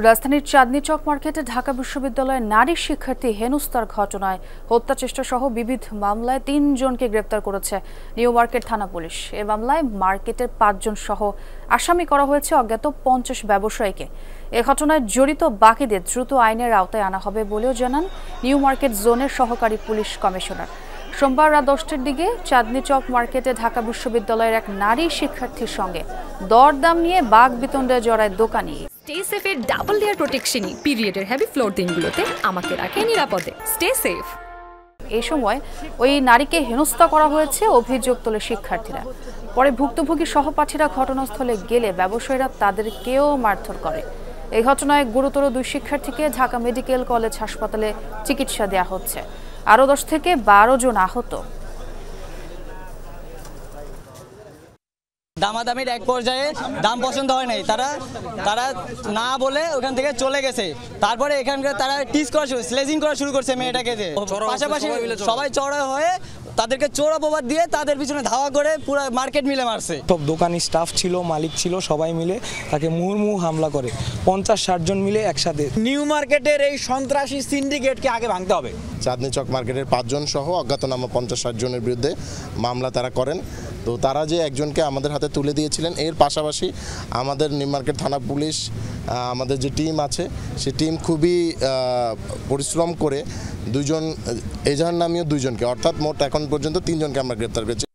রাজধানীর চাঁদনী চক মার্কেটে ঢাকা বিশ্ববিদ্যালয়ের নারী শিক্ষার্থী হেনস্থার ঘটনায় হত্যাচেষ্টা সহ বিবিধ মামলায় ৩ জনকে গ্রেপ্তার করেছে নিউ মার্কেট থানা পুলিশ। এ মামলায় মার্কেটের ৫ জন সহ আসামি করা হয়েছে অজ্ঞাত ৫০ ব্যবসায়ীকে। এ ঘটনায় জড়িত বাকিদের দ্রুত আইনের আওতায় আনা হবে বলেও জানান নিউ মার্কেট জোনের সহকারী পুলিশ কমিশনার। সোমবার রাত 10টার দিকে চাঁদনী চক মার্কেটে ঢাকা বিশ্ববিদ্যালয়ের এক নারী শিক্ষার্থীর সঙ্গে দরদাম নিয়ে বাকবিতণ্ডায় জড়ায় দোকানি। স্টে সেফের ডাবল লেয়ার প্রোটেকশনই পিরিয়ডের হেভি ফ্লোর দিনগুলোতে আমাকে রাখে নিরাপদে। Stay safe. এই সময় ওই নারীকে হেনস্থা করা হয়েছে অভিযোগ তোলে শিক্ষার্থীরা। পরে ভুক্তভোগী সহপাঠীরা ঘটনাস্থলে গেলে ব্যবসায়ীরা তাদেরকেও মারধর করে। এই ঘটনায় গুরুতর 2 শিক্ষার্থীকে ঢাকা মেডিকেল কলেজ হাসপাতালে চিকিৎসা দেওয়া হচ্ছে। আরও 10 থেকে 12 জন আহত। দামাদামির এক পর্যায়ে দাম পছন্দ হয় নাই, তারা না বলে ওখান থেকে চলে গেছে। তারপরে এখানকার তারা টিজ করা শুরু, স্লেজিং করা শুরু করছে মেয়েটাকে, যে পাশাপাশি সবাই চড়া হয়ে তাদেরকে চোর অপবাদ দিয়ে তাদের পিছনে ধাওয়া করে পুরো মার্কেট মিলে মারছে। সব দোকানি স্টাফ ছিল, মালিক ছিল, সবাই মিলে তাকে মুহুর্মুহু হামলা করে 50-60 জন মিলে একসাথে। নিউ মার্কেটের এই সন্ত্রাসী সিন্ডিকেটকে আগে ভাঙতে হবে। চাঁদনী চক মার্কেটের 5 জন সহ অজ্ঞাতনামা 50-60 জনের বিরুদ্ধে মামলা তারা করেন। তো তারা যে একজনকে আমাদের হাতে তুলে দিয়েছিলেন, এর পাশাপাশি আমাদের নিউ মার্কেট থানা পুলিশ, আমাদের যে টিম আছে সে টিম খুবই পরিশ্রম করে 2 জন এজাহার নামীয় 2 জনকে, অর্থাৎ মোট এখন পর্যন্ত 3 জনকে আমরা গ্রেপ্তার করেছি।